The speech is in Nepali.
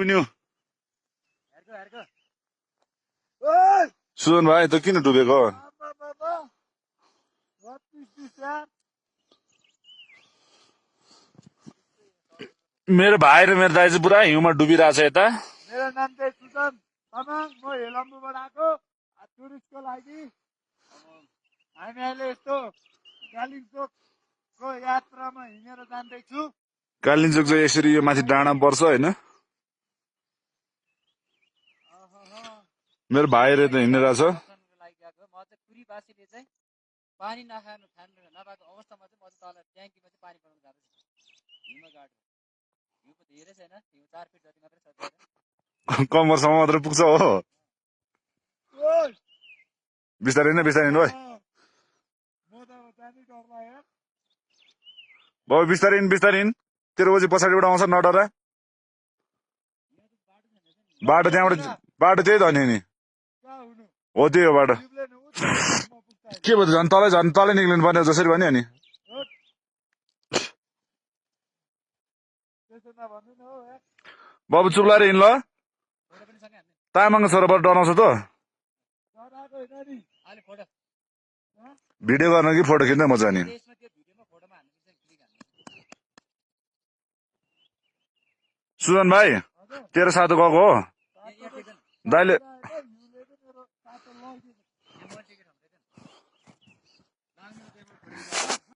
न्यू सुजन भाइ त किन डुबेको मेरो भाइ र मेरो दाइ चाहिँ पुरा हिउँमा डुबिरहेछ यता मेरो नाम चाहिँ सुजन तामाङ म हेलम्बुबाट आएको टुरिस्टको लागि हामी अहिले यस्तो कालिम्पोङको यात्रामा हिँडेर जाँदैछु कालिम्पोङ चाहिँ यसरी यो माथि डाँडा पर्छ होइन मेरो भाइहरू त हिँडिरहेछ पानी नखानु नभएको अवस्थामा चाहिँ म चाहिँ तल ट्याङ्कीमा चाहिँ पानी बनाउन जाँदैछु हिउँमा गाड्नु हिउँको धेरै छैन हिउँ 4 फिट जति मात्रै छ कम्मरसम्म मात्र पुग्छ हो बिस्तारै नै भाइ बाबु बिस्तारै तेरो पछि पछाडिबाट आउँछ नडरा बाटो त्यहाँबाट त्यही त नि हो त्यही हो बाटो के भयो झन् तलै निक्लिनु पर्ने जसरी भन्यो नि बाबु चुप्लाएर हिँड ल तामाङको छोराबाट डराउँछ त भिडियो गर्न कि फोटो खिच्न मजा नि सुजन भाइ तेरो साथो गएको हो दाइले